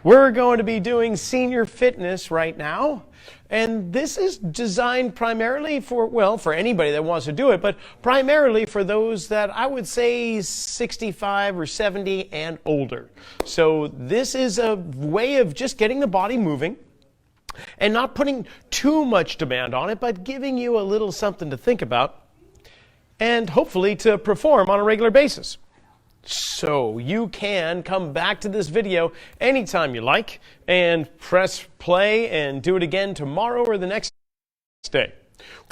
We're going to be doing senior fitness right now. And this is designed primarily for, well, for anybody that wants to do it, but primarily for those that I would say 65 or 70 and older. So this is a way of just getting the body moving and not putting too much demand on it, but giving you a little something to think about and hopefully to perform on a regular basis. So you can come back to this video anytime you like and press play and do it again tomorrow or the next day.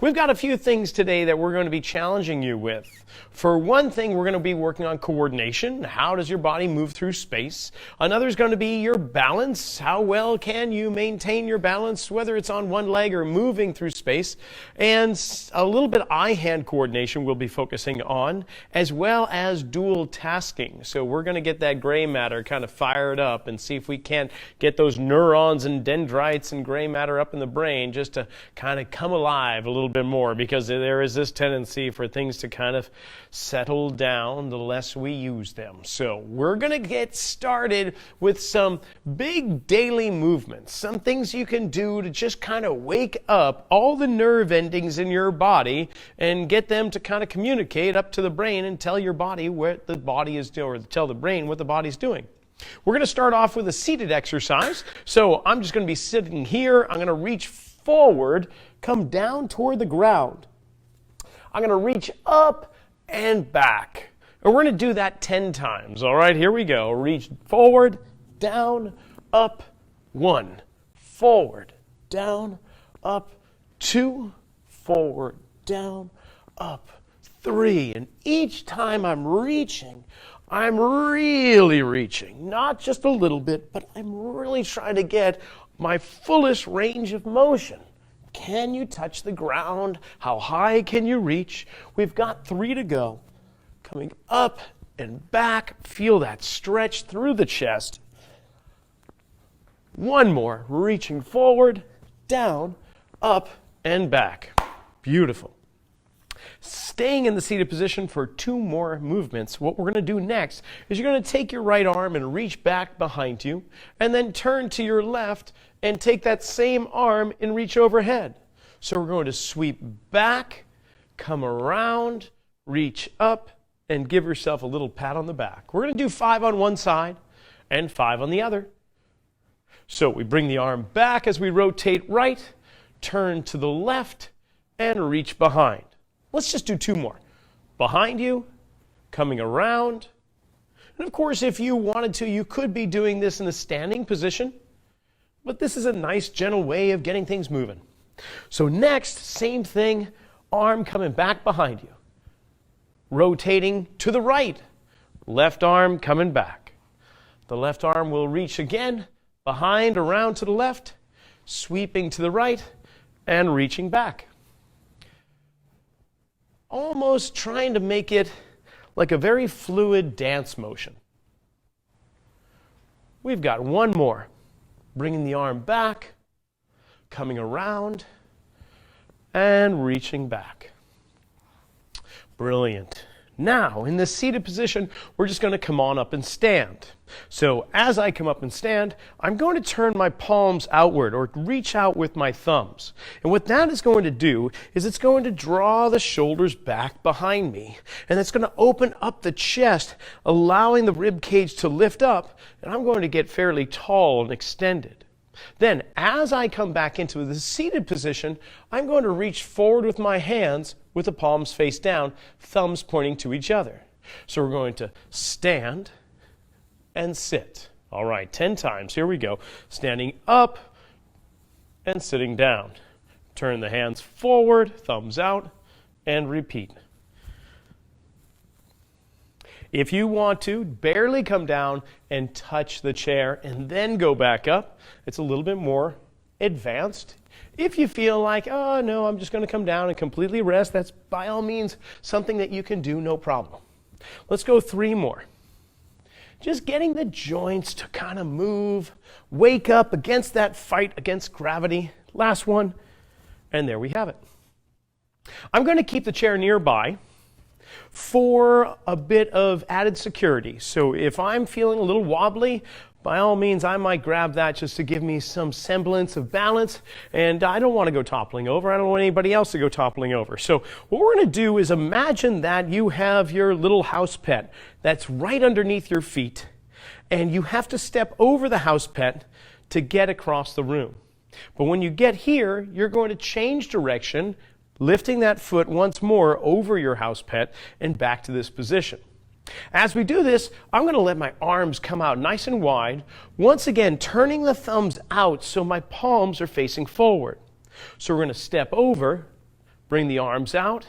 We've got a few things today that we're going to be challenging you with. For one thing, we're going to be working on coordination. How does your body move through space? Another is going to be your balance. How well can you maintain your balance, whether it's on one leg or moving through space? And a little bit eye-hand coordination we'll be focusing on, as well as dual tasking. So we're going to get that gray matter kind of fired up and see if we can get those neurons and dendrites and gray matter up in the brain just to kind of come alive a little bit more, because there is this tendency for things to kind of settle down the less we use them. So we're going to get started with some big daily movements, some things you can do to just kind of wake up all the nerve endings in your body and get them to kind of communicate up to the brain and tell your body what the body is doing, or tell the brain what the body's doing. We're going to start off with a seated exercise. So I'm just going to be sitting here. I'm going to reach forward, come down toward the ground. I'm going to reach up and back. And we're going to do that 10 times. All right, here we go. Reach forward, down, up, 1. Forward, down, up, 2. Forward, down, up, 3. And each time I'm reaching, I'm really reaching. Not just a little bit, but I'm really trying to get my fullest range of motion. Can you touch the ground? How high can you reach? We've got 3 to go. Coming up and back. Feel that stretch through the chest. 1 more. Reaching forward, down, up, and back. Beautiful. Staying in the seated position for 2 more movements. What we're going to do next is you're going to take your right arm and reach back behind you, and then turn to your left and take that same arm and reach overhead. So we're going to sweep back, come around, reach up, and give yourself a little pat on the back. We're going to do 5 on one side and 5 on the other. So we bring the arm back as we rotate right, turn to the left, and reach behind. Let's just do 2 more. Behind you, coming around. And of course, if you wanted to, you could be doing this in a standing position. But this is a nice, gentle way of getting things moving. So next, same thing, arm coming back behind you. Rotating to the right. Left arm coming back. The left arm will reach again, behind, around to the left, sweeping to the right, and reaching back. Almost trying to make it like a very fluid dance motion. We've got 1 more. Bringing the arm back, coming around, and reaching back. Brilliant. Now, in this seated position, we're just going to come on up and stand. So as I come up and stand, I'm going to turn my palms outward or reach out with my thumbs. And what that is going to do is it's going to draw the shoulders back behind me. And it's going to open up the chest, allowing the rib cage to lift up. And I'm going to get fairly tall and extended. Then, as I come back into the seated position, I'm going to reach forward with my hands with the palms face down, thumbs pointing to each other. So we're going to stand and sit. All right, 10 times. Here we go. Standing up and sitting down. Turn the hands forward, thumbs out, and repeat. If you want to, barely come down and touch the chair and then go back up. It's a little bit more advanced. If you feel like, oh no, I'm just going to come down and completely rest, that's by all means something that you can do, no problem. Let's go 3 more. Just getting the joints to kind of move, wake up against that fight against gravity. Last one, and there we have it. I'm going to keep the chair nearby for a bit of added security. So if I'm feeling a little wobbly, by all means, I might grab that just to give me some semblance of balance, and I don't want to go toppling over. I don't want anybody else to go toppling over. So what we're going to do is imagine that you have your little house pet that's right underneath your feet, and you have to step over the house pet to get across the room. But when you get here, you're going to change direction, lifting that foot once more over your house pet and back to this position. As we do this, I'm going to let my arms come out nice and wide, once again turning the thumbs out so my palms are facing forward. So we're going to step over, bring the arms out,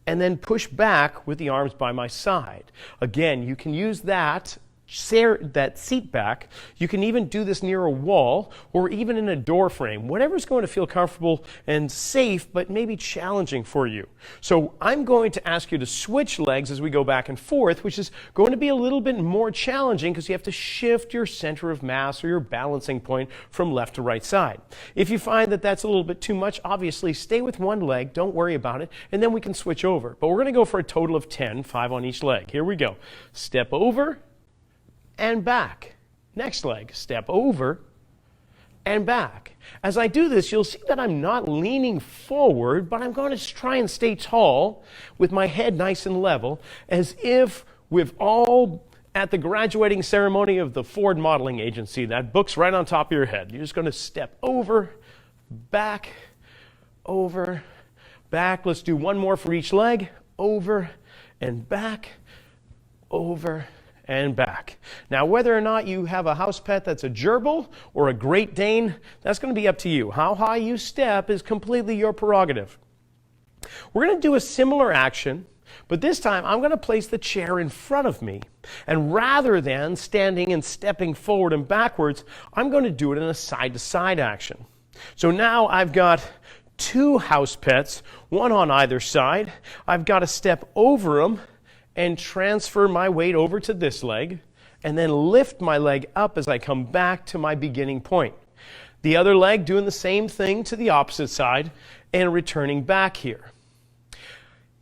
and then push back with the arms by my side. Again, you can use that seat back. You can even do this near a wall or even in a door frame, whatever's going to feel comfortable and safe, but maybe challenging for you. So I'm going to ask you to switch legs as we go back and forth, which is going to be a little bit more challenging because you have to shift your center of mass or your balancing point from left to right side. If you find that that's a little bit too much, obviously stay with one leg, don't worry about it, and then we can switch over. But we're going to go for a total of 10, 5 on each leg. Here we go. Step over and back. Next leg, step over and back. As I do this, you'll see that I'm not leaning forward, but I'm going to try and stay tall with my head nice and level, as if we've all at the graduating ceremony of the Ford Modeling Agency. That book's right on top of your head. You're just going to step over, back, over, back. Let's do one more for each leg. Over and back, over and back. Now, whether or not you have a house pet that's a gerbil or a Great Dane, that's going to be up to you. How high you step is completely your prerogative. We're going to do a similar action, but this time I'm going to place the chair in front of me. And rather than standing and stepping forward and backwards, I'm going to do it in a side-to-side action. So now I've got 2 house pets, one on either side. I've got to step over them and transfer my weight over to this leg, and then lift my leg up as I come back to my beginning point. The other leg doing the same thing to the opposite side and returning back here.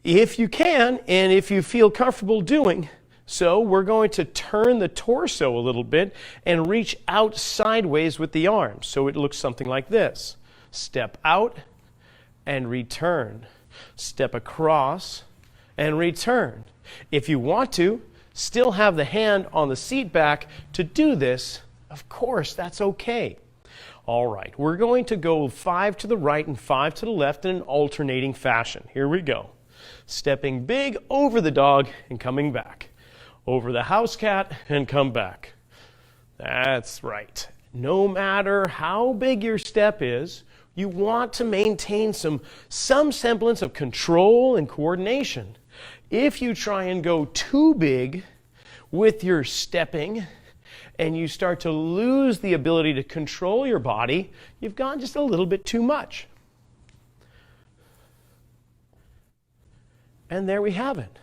If you can, and if you feel comfortable doing so, we're going to turn the torso a little bit and reach out sideways with the arms. So it looks something like this. Step out and return. Step across and return. If you want to, still have the hand on the seat back to do this, of course, that's okay. All right, we're going to go 5 to the right and 5 to the left in an alternating fashion. Here we go. Stepping big over the dog and coming back. Over the house cat and come back. That's right. No matter how big your step is, you want to maintain some semblance of control and coordination. If you try and go too big with your stepping and you start to lose the ability to control your body, you've gone just a little bit too much. And there we have it.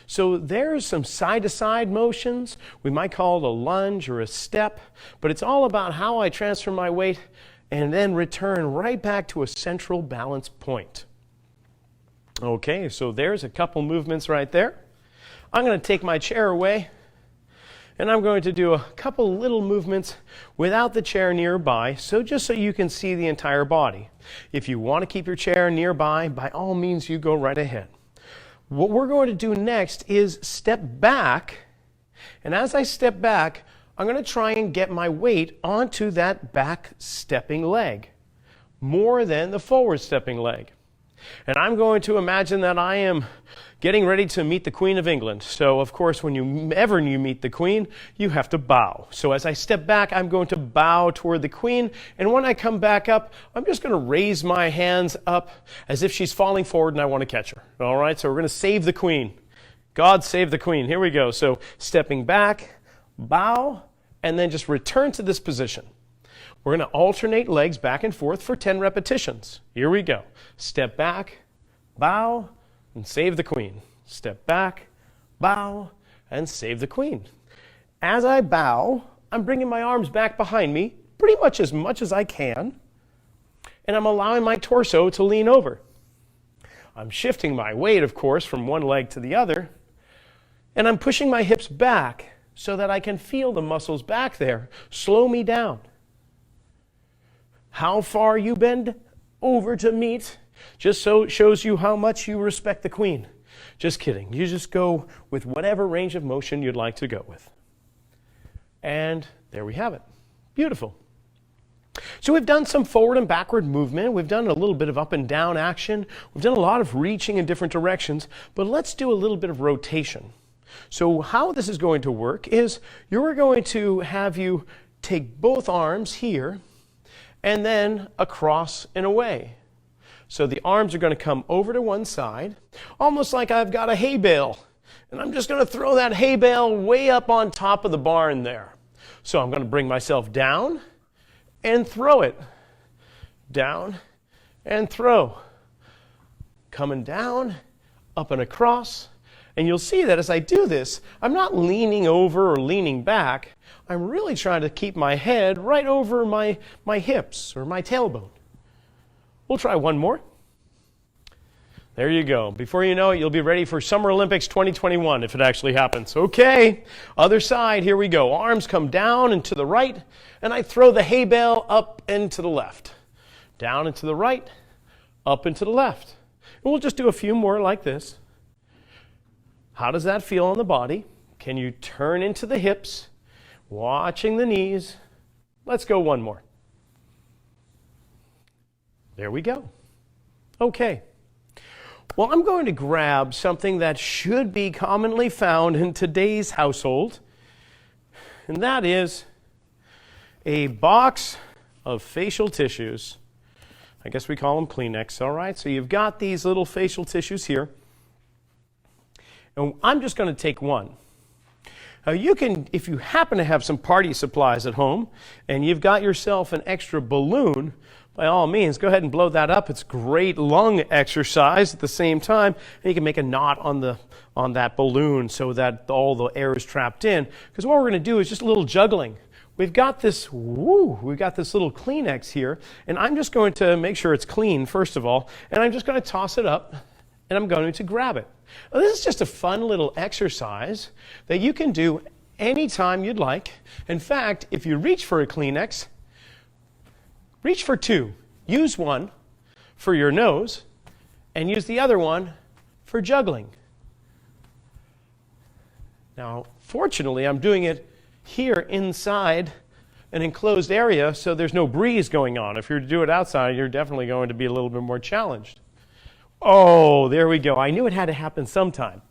So there's some side-to-side motions. We might call it a lunge or a step, but it's all about how I transfer my weight and then return right back to a central balance point. Okay, so there's a couple movements right there. I'm going to take my chair away, and I'm going to do a couple little movements without the chair nearby, just so you can see the entire body. If you want to keep your chair nearby, by all means, you go right ahead. What we're going to do next is step back, and as I step back, I'm going to try and get my weight onto that back stepping leg, more than the forward stepping leg. And I'm going to imagine that I am getting ready to meet the Queen of England. So, of course, whenever you meet the Queen, you have to bow. So as I step back, I'm going to bow toward the Queen. And when I come back up, I'm just going to raise my hands up as if she's falling forward and I want to catch her. All right, so we're going to save the Queen. God save the Queen. Here we go. So stepping back, bow, and then just return to this position. We're going to alternate legs back and forth for 10 repetitions. Here we go. Step back, bow, and save the Queen. Step back, bow, and save the Queen. As I bow, I'm bringing my arms back behind me pretty much as I can, and I'm allowing my torso to lean over. I'm shifting my weight, of course, from one leg to the other, and I'm pushing my hips back so that I can feel the muscles back there slow me down. How far you bend over to meet just so shows you how much you respect the queen. Just kidding. You just go with whatever range of motion you'd like to go with. And there we have it. Beautiful. So we've done some forward and backward movement. We've done a little bit of up and down action. We've done a lot of reaching in different directions. But let's do a little bit of rotation. So how this is going to work is you're going to have you take both arms here and then across and away. So the arms are going to come over to one side, almost like I've got a hay bale. And I'm just going to throw that hay bale way up on top of the barn there. So I'm going to bring myself down and throw it. Down and throw. Coming down, up and across. And you'll see that as I do this, I'm not leaning over or leaning back. I'm really trying to keep my head right over my hips or my tailbone. We'll try one more. There you go. Before you know it, you'll be ready for Summer Olympics 2021 if it actually happens. Okay, other side, here we go. Arms come down and to the right, and I throw the hay bale up and to the left. Down and to the right, up and to the left. And we'll just do a few more like this. How does that feel on the body? Can you turn into the hips, watching the knees? Let's go one more. There we go. Okay. Well, I'm going to grab something that should be commonly found in today's household, and that is a box of facial tissues. I guess we call them Kleenex, all right? So you've got these little facial tissues here, and I'm just going to take one. Now you can, if you happen to have some party supplies at home, and you've got yourself an extra balloon, by all means, go ahead and blow that up. It's great lung exercise at the same time. And you can make a knot on that balloon so that all the air is trapped in. Because what we're going to do is just a little juggling. We've got this little Kleenex here, and I'm just going to make sure it's clean, first of all, and I'm just going to toss it up, and I'm going to grab it. Now, this is just a fun little exercise that you can do anytime you'd like. In fact, if you reach for a Kleenex, reach for two. Use one for your nose and use the other one for juggling. Now, fortunately, I'm doing it here inside an enclosed area, so there's no breeze going on. If you're to do it outside, you're definitely going to be a little bit more challenged. Oh, there we go. I knew it had to happen sometime.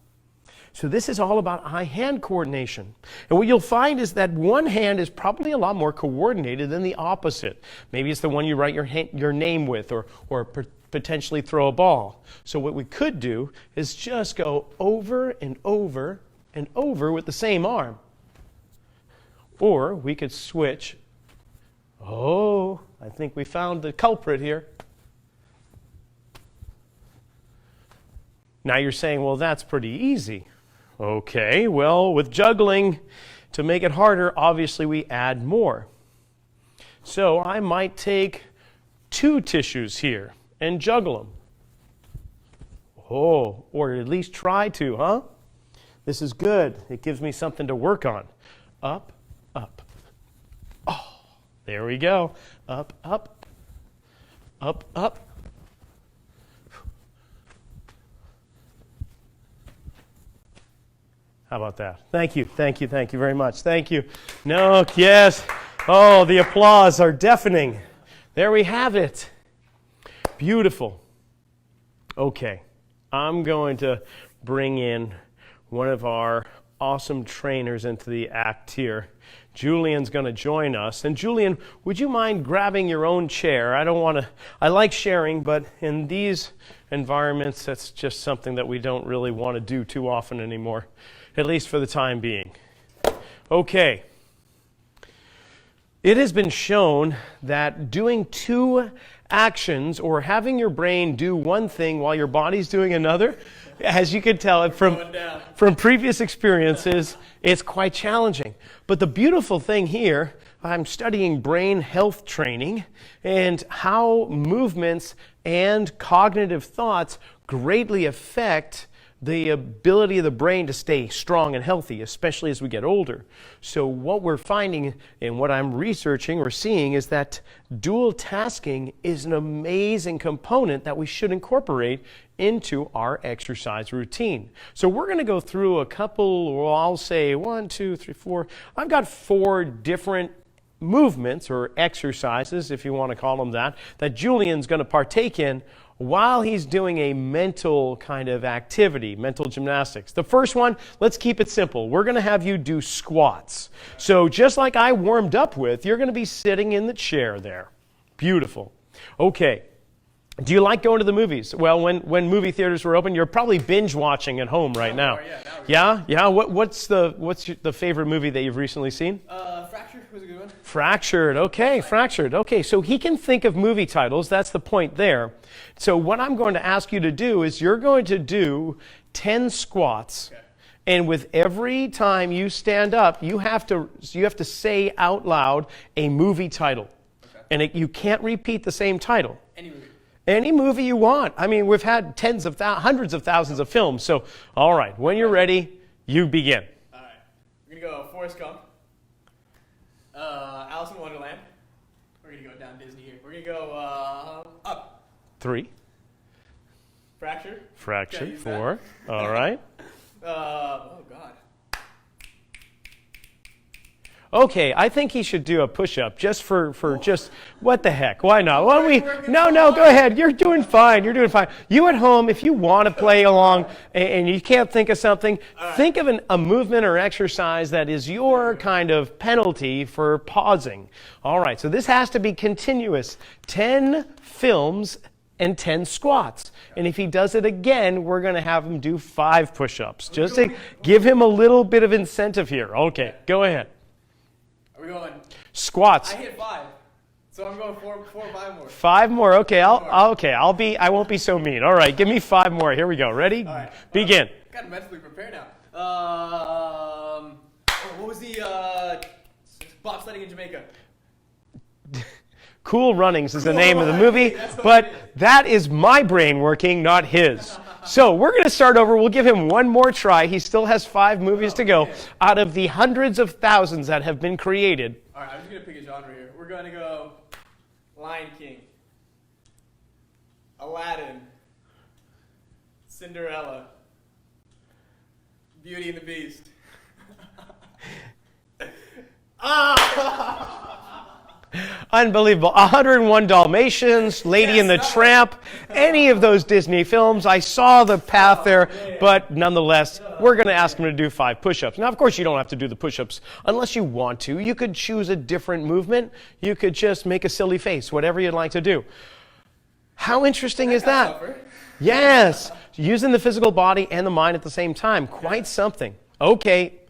So this is all about eye-hand coordination. And what you'll find is that one hand is probably a lot more coordinated than the opposite. Maybe it's the one you write your name with or potentially throw a ball. So what we could do is just go over and over and over with the same arm. Or we could switch. Oh, I think we found the culprit here. Now you're saying, well, that's pretty easy. Okay, well, with juggling, to make it harder, obviously we add more. So I might take two tissues here and juggle them. Oh, or at least try to, huh? This is good. It gives me something to work on. Up, up. Oh, there we go. Up, up, up, up. How about that? Thank you, thank you, thank you very much. Thank you. No, yes. Oh, the applause are deafening. There we have it. Beautiful. Okay, I'm going to bring in one of our awesome trainers into the act here. Julian's going to join us. And Julian, would you mind grabbing your own chair? I like sharing, but in these environments, that's just something that we don't really want to do too often anymore. At least for the time being. Okay. It has been shown that doing two actions or having your brain do one thing while your body's doing another, as you can tell from previous experiences, it's quite challenging. But the beautiful thing here, I'm studying brain health training and how movements and cognitive thoughts greatly affect the ability of the brain to stay strong and healthy, especially as we get older. So what we're finding and what I'm researching or seeing is that dual tasking is an amazing component that we should incorporate into our exercise routine. So we're going to go through a couple, well, I'll say 1, 2, 3, 4. I've got 4 different movements or exercises, if you want to call them that Julian's going to partake in while he's doing a mental kind of activity, mental gymnastics. The first one, let's keep it simple. We're going to have you do squats. So just like I warmed up with, you're going to be sitting in the chair there. Beautiful. Okay. Do you like going to the movies? Well, when movie theaters were open, you're probably binge watching at home right now. Yeah. What's the favorite movie that you've recently seen? Fractured was a good one. Fractured. Okay, Fractured. Okay, so he can think of movie titles. That's the point there. So what I'm going to ask you to do is you're going to do 10 squats. Okay. And with every time you stand up, you have to say out loud a movie title. Okay. And you can't repeat the same title. Any movie. Any movie you want. I mean, we've had hundreds of thousands of films. So, all right, when you're ready, you begin. All right. We're going to go Forrest Gump. Alice in Wonderland. We're going to go down Disney here. We're going to go Up. 3. Fractured. 4. All right. Oh, God. Okay, I think he should do a push-up just for just, what the heck, why not? Why don't we, no, go ahead, you're doing fine. You at home, if you want to play along and you can't think of something, think of a movement or exercise that is your kind of penalty for pausing. All right, so this has to be continuous. 10 films and 10 squats. And if he does it again, we're going to have him do 5 push-ups, just to give him a little bit of incentive here. Okay, go ahead. Are we going? Squats. I hit 5, so I'm going 4 or 5 more. 5 more. Okay, I won't be so mean. All right, give me 5 more. Here we go. Ready? All right. Begin. Got to mentally prepare now. What was the bobsledding in Jamaica? Cool Runnings is the name of the movie, but that is my brain working, not his. So we're going to start over. We'll give him one more try. He still has 5 movies to go out of the hundreds of thousands that have been created. All right, I'm just going to pick a genre here. We're going to go Lion King, Aladdin, Cinderella, Beauty and the Beast. Unbelievable. 101 Dalmatians, Lady and the Tramp, any of those Disney films. I saw the path there, but nonetheless, we're going to ask him to do 5 push-ups. Now, of course, you don't have to do the push-ups unless you want to. You could choose a different movement. You could just make a silly face, whatever you'd like to do. How interesting is that? Yes. Using the physical body and the mind at the same time. Quite something. Okay.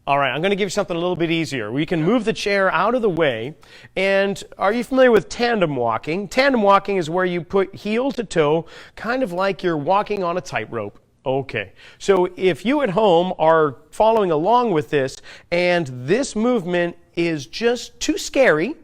All right, I'm going to give you something a little bit easier. We can move the chair out of the way. And are you familiar with tandem walking? Tandem walking is where you put heel to toe, kind of like you're walking on a tightrope. Okay, so if you at home are following along with this, and this movement is just too scary,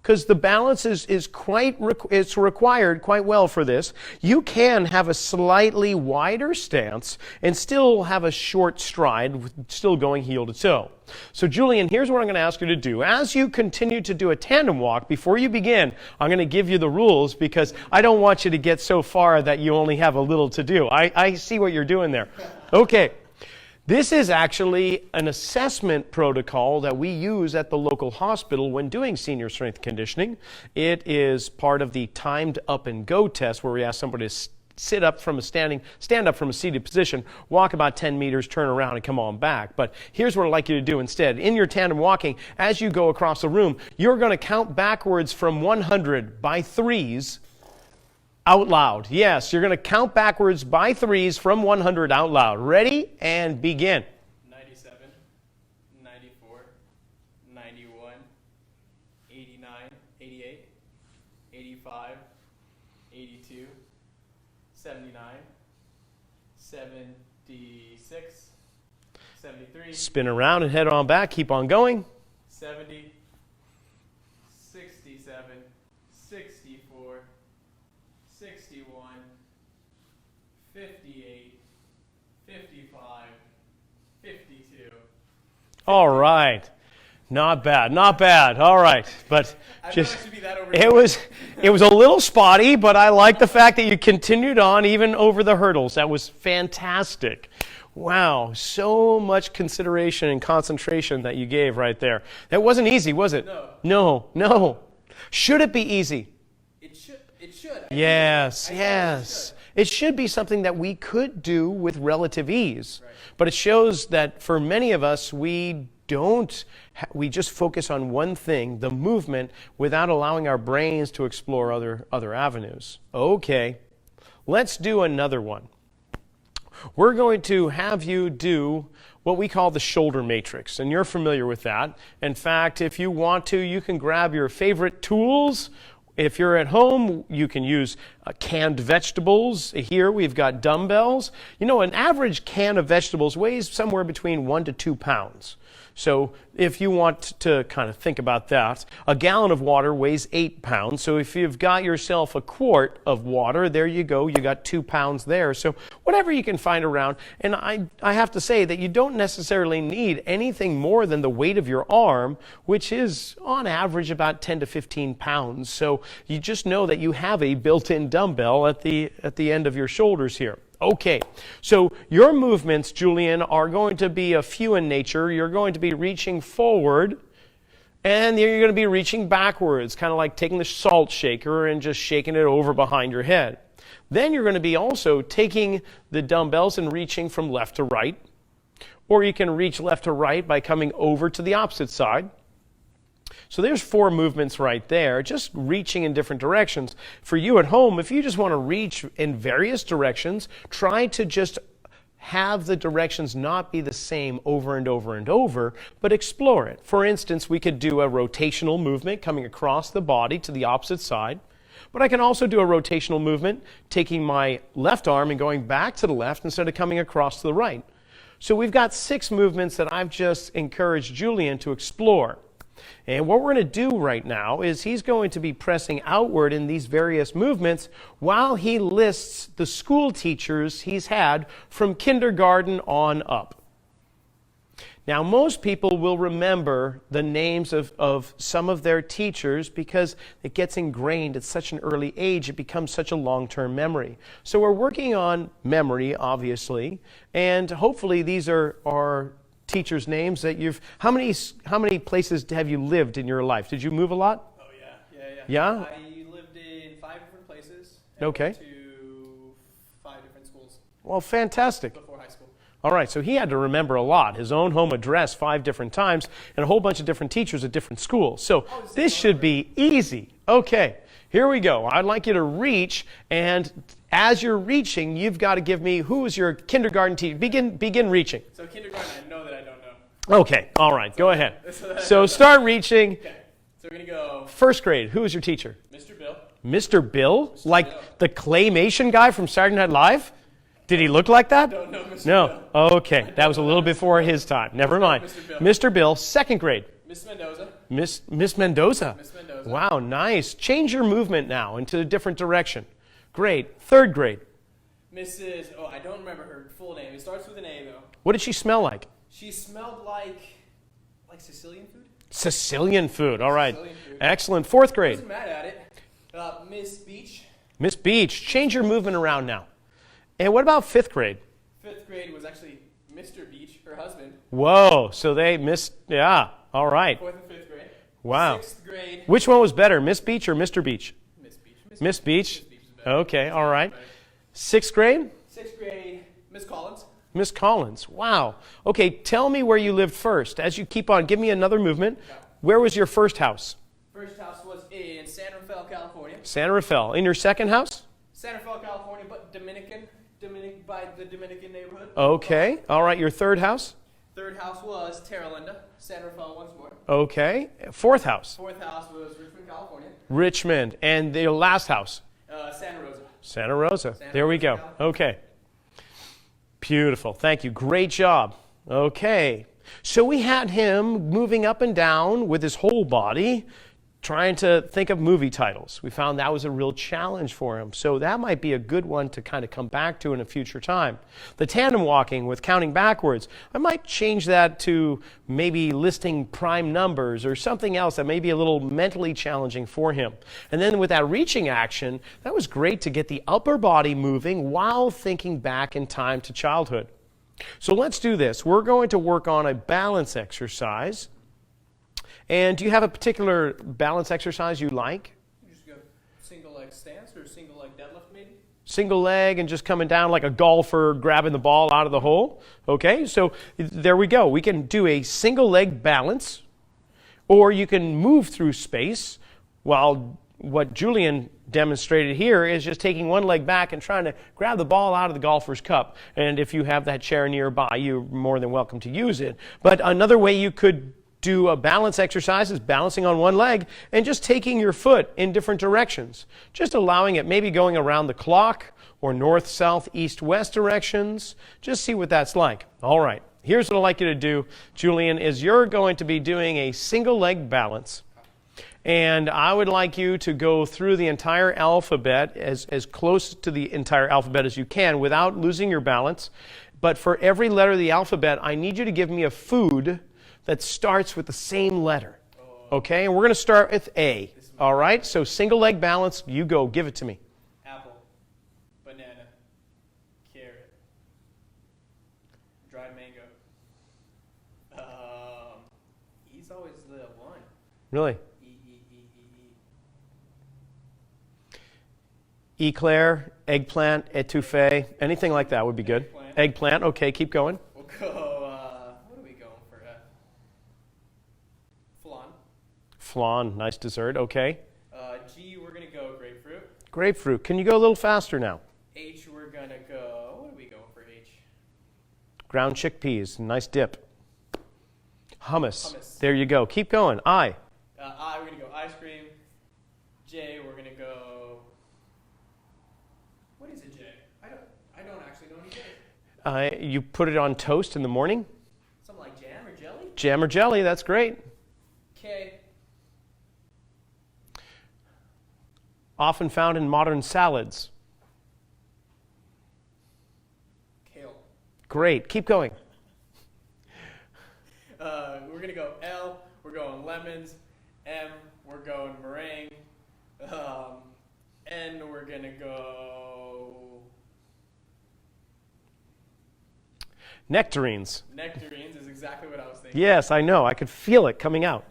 because the balance is it's required quite well for this. You can have a slightly wider stance and still have a short stride, still going heel to toe. So Julian, here's what I'm going to ask you to do. As you continue to do a tandem walk, before you begin, I'm going to give you the rules because I don't want you to get so far that you only have a little to do. I see what you're doing there. Okay. This is actually an assessment protocol that we use at the local hospital when doing senior strength conditioning. It is part of the timed up and go test where we ask somebody to stand up from a seated position, walk about 10 meters, turn around and come on back. But here's what I'd like you to do instead. In your tandem walking, as you go across the room, you're going to count backwards from 100 by 3s out loud. Yes, you're going to count backwards by 3s from 100 out loud. Ready? And begin. 97, 94, 91, 89, 88, 85, 82, 79, 76, 73. Spin around and head on back. Keep on going. 70, 67, 64, 61, 58, 59, All right. Not bad, not bad. All right. But just it was a little spotty, but I like the fact that you continued on even over the hurdles. That was fantastic. Wow, so much consideration and concentration that you gave right there. That wasn't easy, was it? No. Should it be easy? It should. Yes. It should be something that we could do with relative ease. Right. But it shows that for many of us, we just focus on one thing, the movement, without allowing our brains to explore other avenues. Okay, let's do another one. We're going to have you do what we call the shoulder matrix, and you're familiar with that. In fact, if you want to, you can grab your favorite tools. If you're at home, you can use canned vegetables. Here we've got dumbbells. You know, an average can of vegetables weighs somewhere between 1 to 2 pounds. So if you want to kind of think about that, a gallon of water weighs 8 pounds. So if you've got yourself a quart of water, there you go. You got 2 pounds there. So whatever you can find around. And I have to say that you don't necessarily need anything more than the weight of your arm, which is on average about 10 to 15 pounds. So you just know that you have a built-in dumbbell at the end of your shoulders here. Okay, so your movements, Julian, are going to be a few in nature. You're going to be reaching forward, and you're going to be reaching backwards, kind of like taking the salt shaker and just shaking it over behind your head. Then you're going to be also taking the dumbbells and reaching from left to right, or you can reach left to right by coming over to the opposite side. So there's 4 movements right there, just reaching in different directions. For you at home, if you just want to reach in various directions, try to just have the directions not be the same over and over and over, but explore it. For instance, we could do a rotational movement coming across the body to the opposite side. But I can also do a rotational movement, taking my left arm and going back to the left instead of coming across to the right. So we've got 6 movements that I've just encouraged Julian to explore. And what we're going to do right now is he's going to be pressing outward in these various movements while he lists the school teachers he's had from kindergarten on up. Now, most people will remember the names of some of their teachers because it gets ingrained at such an early age, it becomes such a long-term memory. So we're working on memory, obviously, and hopefully these are teachers' names that you've... How many places have you lived in your life? Did you move a lot? Oh, yeah. Yeah? I lived in 5 different places. Okay. Went to 5 different schools. Well, fantastic. Before high school. All right, so he had to remember a lot. His own home address 5 different times and a whole bunch of different teachers at different schools. So this should be easy. Okay, here we go. I'd like you to reach, and as you're reaching, you've got to give me who is your kindergarten teacher. Begin reaching. So kindergarten, I know that I don't know. Okay, all right, go ahead. So start reaching. Okay, so we're going to go... First grade, who is your teacher? Mr. Bill. Mr. Bill? Mr. Like Bill. the claymation guy from Saturday Night Live? Did he look like that? Don't know Mr. No. Bill. Okay, that was a little before his time. Never mind. Mr. Bill. Mr. Bill, second grade. Miss Mendoza. Miss Mendoza. Miss Mendoza. Wow, nice. Change your movement now into a different direction. Great. Third grade. Mrs. Oh, I don't remember her full name. It starts with an A, though. What did she smell like? She smelled like Sicilian food. Sicilian food. All right. Sicilian food. Excellent. Fourth I grade. wasn't mad at it. Miss Beach. Miss Beach. Change your movement around now. And what about fifth grade? 5th grade was actually Mr. Beach, her husband. Whoa. So they missed. Yeah. All right. 4th and 5th grade. Wow. 6th grade. Which one was better, Miss Beach or Mr. Beach? Miss Beach. Miss Beach. Miss Beach is better. Okay. All right. Better. Sixth grade? 6th grade. Miss Collins. Miss Collins. Wow. Okay. Tell me where you lived first. As you keep on, give me another movement. Where was your first house? First house was in San Rafael, California. San Rafael. In your second house? San Rafael, California, but Dominican by the Dominican neighborhood. Okay. All right. Your third house? Third house was Terra Linda, San Rafael once more. Okay. Fourth house? 4th house was Richmond, California. Richmond. And your last house? Santa Rosa. Santa Rosa. Santa There we Rosa, go. California. Okay. Beautiful. Thank you. Great job. Okay. So we had him moving up and down with his whole body. trying to think of movie titles. We found that was a real challenge for him. So that might be a good one to kind of come back to in a future time. The tandem walking with counting backwards, I might change that to maybe listing prime numbers or something else that may be a little mentally challenging for him. And then with that reaching action, that was great to get the upper body moving while thinking back in time to childhood. So let's do this. We're going to work on a balance exercise. And do you have a particular balance exercise you like? You just go single leg stance or single leg deadlift maybe? Single leg and just coming down like a golfer grabbing the ball out of the hole. Okay, so there we go. We can do a single leg balance, or you can move through space, while what Julian demonstrated here is just taking one leg back and trying to grab the ball out of the golfer's cup. And if you have that chair nearby, you're more than welcome to use it. But another way you could do a balance exercise is balancing on one leg and just taking your foot in different directions. Just allowing it, maybe going around the clock or north, south, east, west directions. Just see what that's like. All right, here's what I'd like you to do, Julian, is you're going to be doing a single leg balance. And I would like you to go through the entire alphabet as close to the entire alphabet as you can without losing your balance. But for every letter of the alphabet, I need you to give me a food that starts with the same letter. Okay, and we're going to start with A. All right, so single leg balance, you go, give it to me. Apple, banana, carrot, dried mango. E's always the one. Really? E. Eclair, eggplant, etouffee, anything like that would be good. Eggplant, okay, keep going. We'll go, what are we going for? Flan. Flan, nice dessert, okay. G, we're going to go grapefruit. Grapefruit, can you go a little faster now? H, we're going to go, what are we going for H? Ground chickpeas, nice dip. Hummus, Hummus. there you go, keep going. I. I, we're going to go ice cream. J, we're going to go, what is a J? I don't actually know any J. You put it on toast in the morning? Something like jam or jelly? Jam or jelly, that's great. K. Often found in modern salads. Kale. Great, keep going. We're going to go L, we're going lemons. M, we're going meringue. N, we're going to go Nectarines. nectarines is exactly what I was thinking. Yes, I know. I could feel it coming out.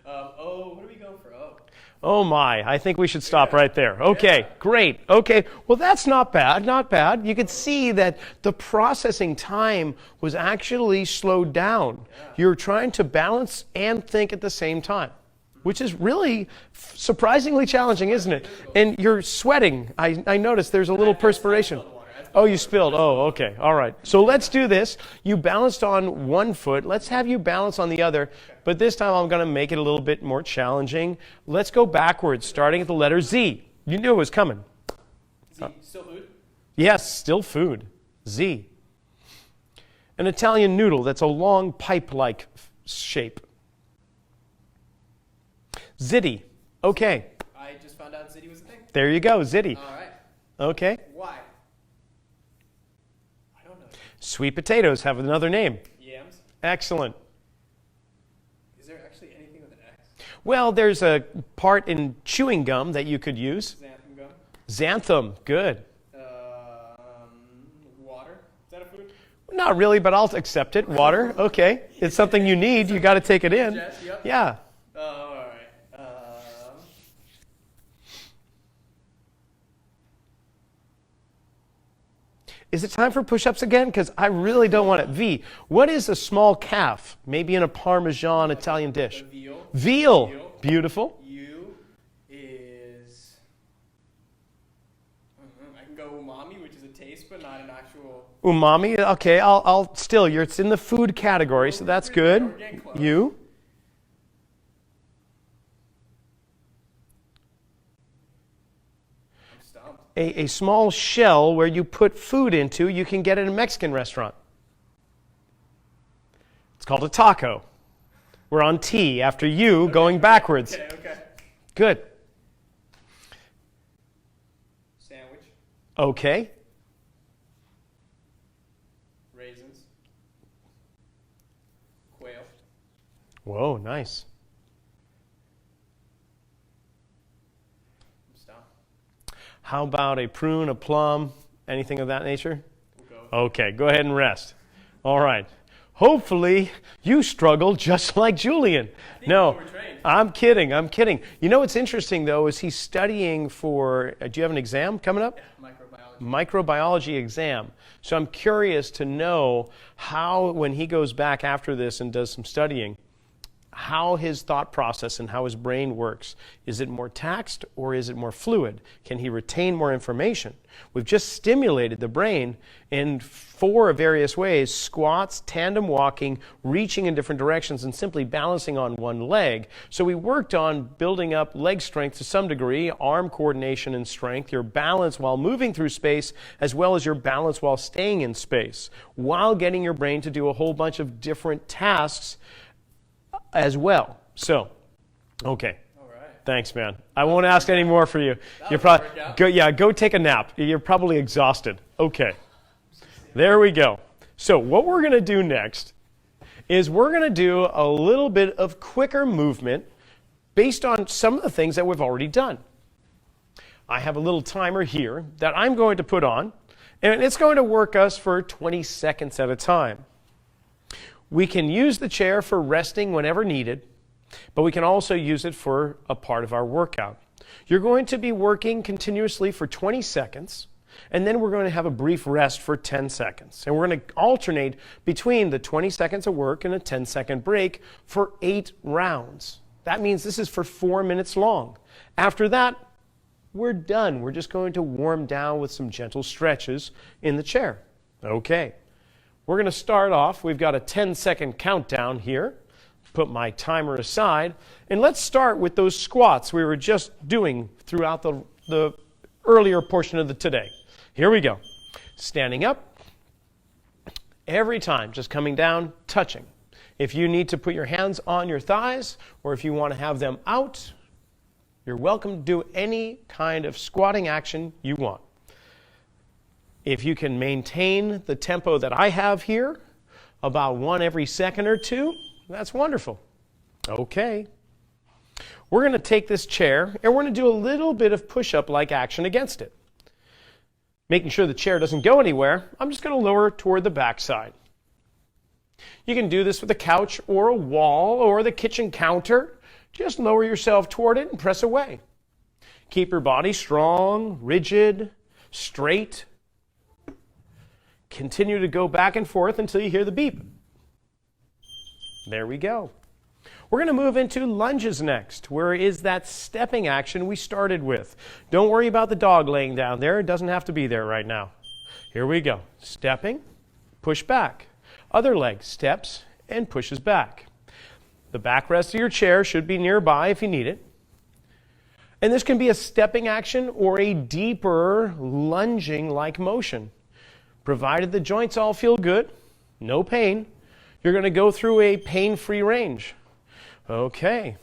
O, what are we going for O? Oh my, I think we should stop right there. Okay, great. Okay, well that's not bad, not bad. You could see that the processing time was actually slowed down. You're trying to balance and think at the same time, which is really surprisingly challenging, isn't it? And you're sweating. I noticed there's a little perspiration. Oh, you spilled. Oh, okay. All right. So let's do this. You balanced on one foot. Let's have you balance on the other. But this time I'm going to make it a little bit more challenging. Let's go backwards, starting at the letter Z. You knew it was coming. Z, still food? Yes, still food. Z. An Italian noodle that's a long pipe-like shape. Ziti. Okay. I just found out Ziti was a thing. There you go. Ziti. All right. Okay. Y. I don't know. Sweet potatoes have another name. Yams. Excellent. Is there actually anything with an X? Well, there's a part in chewing gum that you could use. Xanthan gum. Xanthan. Good. Water. Is that a food? Not really, but I'll accept it. Water. Okay. It's something you need. You got to take it in. Yes, yep. Yeah. All right. Is it time for push-ups again? Because I really don't want it. V. What is a small calf? Maybe in a Parmesan Italian dish. Veal. Veal. Beautiful. U is. I can go umami, which is a taste, but not an actual. Umami. Okay. I'll still. It's in the food category, so that's good. We're getting close. U. I'm stumped. A small shell where you put food into. You can get it at a Mexican restaurant. It's called a taco. We're on T after you going backwards. Okay. Good. Sandwich. Okay. Raisins. Quail. Whoa, nice. Stop. How about a prune, a plum, anything of that nature? We'll go. Okay, go ahead and rest. All right. Hopefully, you struggle just like Julian. No, overtrained. I'm kidding. I'm kidding. You know what's interesting, though, is he's studying for, do you have an exam coming up? Microbiology. Microbiology exam. So I'm curious to know how, when he goes back after this and does some studying, how his thought process and how his brain works. Is it more taxed or is it more fluid? Can he retain more information? We've just stimulated the brain in 4 various ways: squats, tandem walking, reaching in different directions, and simply balancing on one leg. So we worked on building up leg strength to some degree, arm coordination and strength, your balance while moving through space, as well as your balance while staying in space, while getting your brain to do a whole bunch of different tasks as well. So, okay. All right. Thanks, man. I won't ask any more for you. You're probably go take a nap. You're probably exhausted. Okay. There we go. So, what we're going to do next is we're going to do a little bit of quicker movement based on some of the things that we've already done. I have a little timer here that I'm going to put on, and it's going to work us for 20 seconds at a time. We can use the chair for resting whenever needed, but we can also use it for a part of our workout. You're going to be working continuously for 20 seconds, and then we're going to have a brief rest for 10 seconds. And we're going to alternate between the 20 seconds of work and a 10-second break for 8 rounds. That means this is for 4 minutes long. After that, we're done. We're just going to warm down with some gentle stretches in the chair. Okay. We're going to start off. We've got a 10-second countdown here. Put my timer aside. And let's start with those squats we were just doing throughout the earlier portion of the today. Here we go. Standing up. Every time, just coming down, touching. If you need to put your hands on your thighs, or if you want to have them out, you're welcome to do any kind of squatting action you want. If you can maintain the tempo that I have here, about 1 every second or 2, that's wonderful. Okay. We're going to take this chair and we're going to do a little bit of push-up-like action against it. Making sure the chair doesn't go anywhere, I'm just going to lower toward the backside. You can do this with a couch or a wall or the kitchen counter. Just lower yourself toward it and press away. Keep your body strong, rigid, straight. Continue to go back and forth until you hear the beep. There we go. We're going to move into lunges next. Where is that stepping action we started with? Don't worry about the dog laying down there. It doesn't have to be there right now. Here we go. Stepping, push back. Other leg steps and pushes back. The backrest of your chair should be nearby if you need it. And this can be a stepping action or a deeper lunging-like motion. Provided the joints all feel good, no pain, you're going to go through a pain-free range. Okay.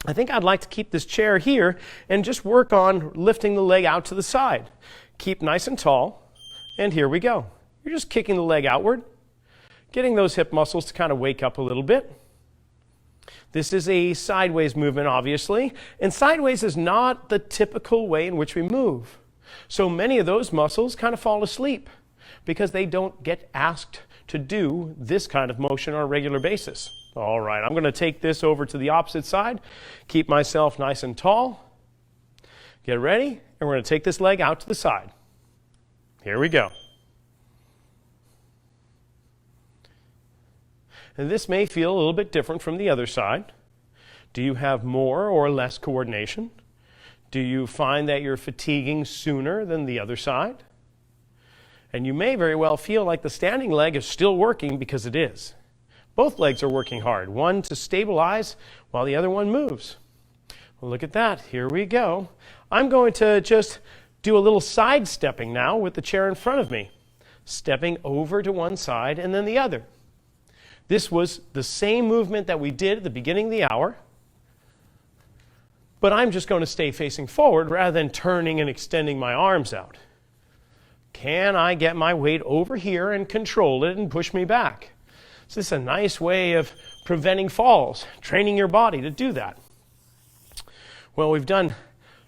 I think I'd like to keep this chair here and just work on lifting the leg out to the side. Keep nice and tall, and here we go. You're just kicking the leg outward, getting those hip muscles to kind of wake up a little bit. This is a sideways movement, obviously, and sideways is not the typical way in which we move. So many of those muscles kind of fall asleep because they don't get asked to do this kind of motion on a regular basis. All right, I'm going to take this over to the opposite side, keep myself nice and tall. Get ready, and we're going to take this leg out to the side. Here we go. And this may feel a little bit different from the other side. Do you have more or less coordination? Do you find that you're fatiguing sooner than the other side? And you may very well feel like the standing leg is still working because it is. Both legs are working hard, one to stabilize while the other one moves. Well, look at that. Here we go. I'm going to just do a little side stepping now with the chair in front of me, stepping over to one side and then the other. This was the same movement that we did at the beginning of the hour, but I'm just going to stay facing forward rather than turning and extending my arms out. Can I get my weight over here and control it and push me back? So this is a nice way of preventing falls, training your body to do that. Well, we've done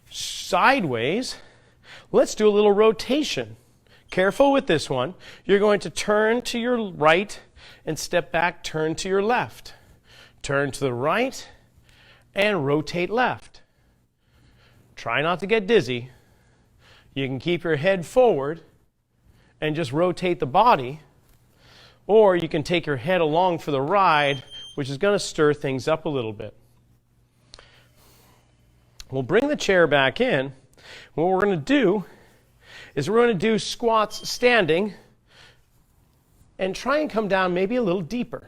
sideways. Let's do a little rotation. Careful with this one. You're going to turn to your right and step back, turn to your left. Turn to the right and rotate left. Try not to get dizzy. You can keep your head forward and just rotate the body, or you can take your head along for the ride, which is going to stir things up a little bit. We'll bring the chair back in. What we're going to do is we're going to do squats standing and try and come down maybe a little deeper.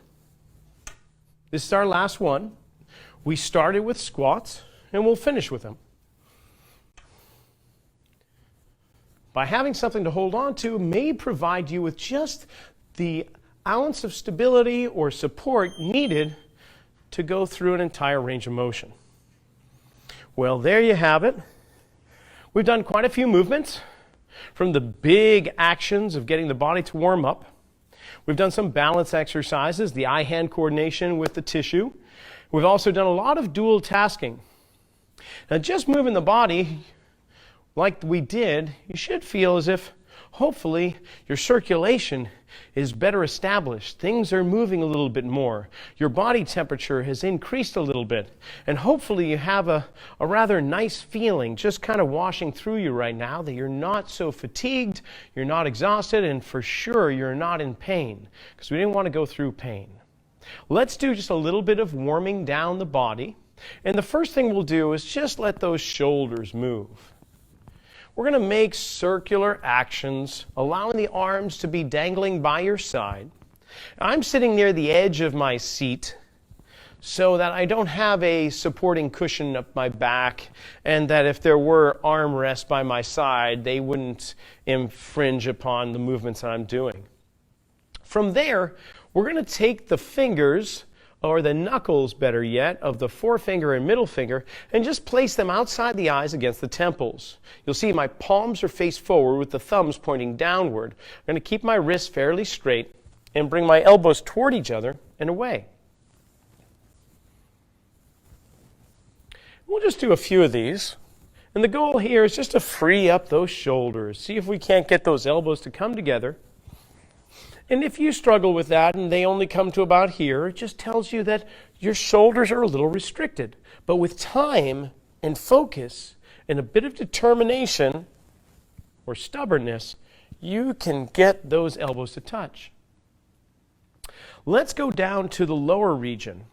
This is our last one. We started with squats and we'll finish with them. By having something to hold on to may provide you with just the ounce of stability or support needed to go through an entire range of motion. Well, there you have it. We've done quite a few movements, from the big actions of getting the body to warm up. We've done some balance exercises, the eye-hand coordination with the tissue. We've also done a lot of dual tasking. Now, just moving the body like we did, you should feel as if, hopefully, your circulation is better established. Things are moving a little bit more. Your body temperature has increased a little bit. And hopefully you have a rather nice feeling just kind of washing through you right now that you're not so fatigued, you're not exhausted, and for sure you're not in pain, because we didn't want to go through pain. Let's do just a little bit of warming down the body. And the first thing we'll do is just let those shoulders move. We're going to make circular actions, allowing the arms to be dangling by your side. I'm sitting near the edge of my seat so that I don't have a supporting cushion up my back, and that if there were armrests by my side, they wouldn't infringe upon the movements that I'm doing. From there, we're going to take the fingers, or the knuckles, better yet, of the forefinger and middle finger, and just place them outside the eyes against the temples. You'll see my palms are faced forward with the thumbs pointing downward. I'm going to keep my wrists fairly straight and bring my elbows toward each other and away. We'll just do a few of these. And the goal here is just to free up those shoulders. See if we can't get those elbows to come together. And if you struggle with that and they only come to about here, it just tells you that your shoulders are a little restricted. But with time and focus and a bit of determination or stubbornness, you can get those elbows to touch. Let's go down to the lower region.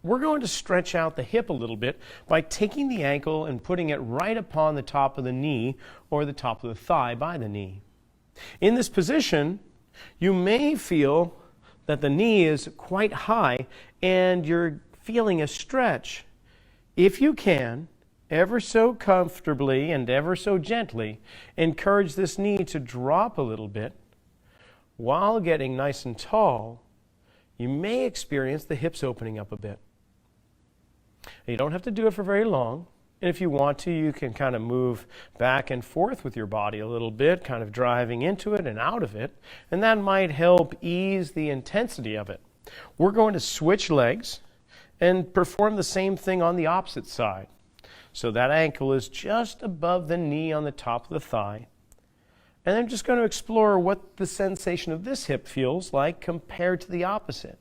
We're going to stretch out the hip a little bit by taking the ankle and putting it right upon the top of the knee or the top of the thigh by the knee. In this position, you may feel that the knee is quite high and you're feeling a stretch. If you can, ever so comfortably and ever so gently, encourage this knee to drop a little bit. While getting nice and tall, you may experience the hips opening up a bit. You don't have to do it for very long. And if you want to, you can kind of move back and forth with your body a little bit, kind of driving into it and out of it. And that might help ease the intensity of it. We're going to switch legs and perform the same thing on the opposite side. So that ankle is just above the knee on the top of the thigh. And I'm just going to explore what the sensation of this hip feels like compared to the opposite.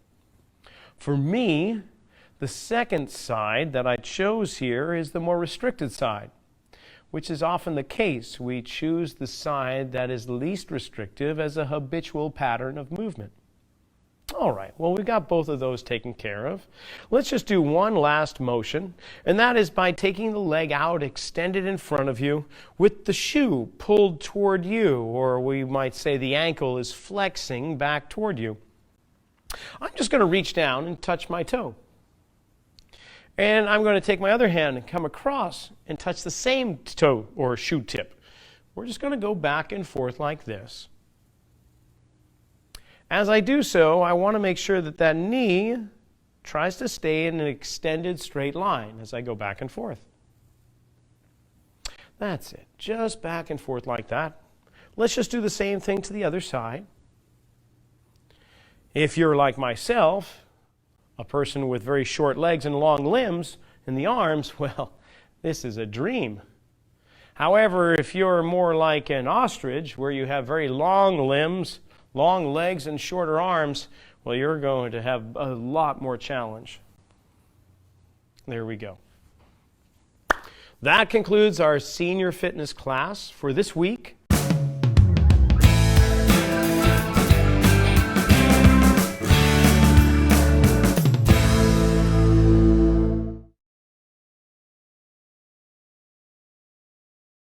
For me, the second side that I chose here is the more restricted side, which is often the case. We choose the side that is least restrictive as a habitual pattern of movement. All right, well, we've got both of those taken care of. Let's just do one last motion, and that is by taking the leg out, extended in front of you, with the shoe pulled toward you, or we might say the ankle is flexing back toward you. I'm just going to reach down and touch my toe. And I'm going to take my other hand and come across and touch the same toe or shoe tip. We're just going to go back and forth like this. As I do so, I want to make sure that that knee tries to stay in an extended straight line as I go back and forth. That's it, just back and forth like that. Let's just do the same thing to the other side. If you're like myself, a person with very short legs and long limbs in the arms, well, this is a dream. However, if you're more like an ostrich, where you have very long limbs, long legs, and shorter arms, well, you're going to have a lot more challenge. There we go. That concludes our senior fitness class for this week.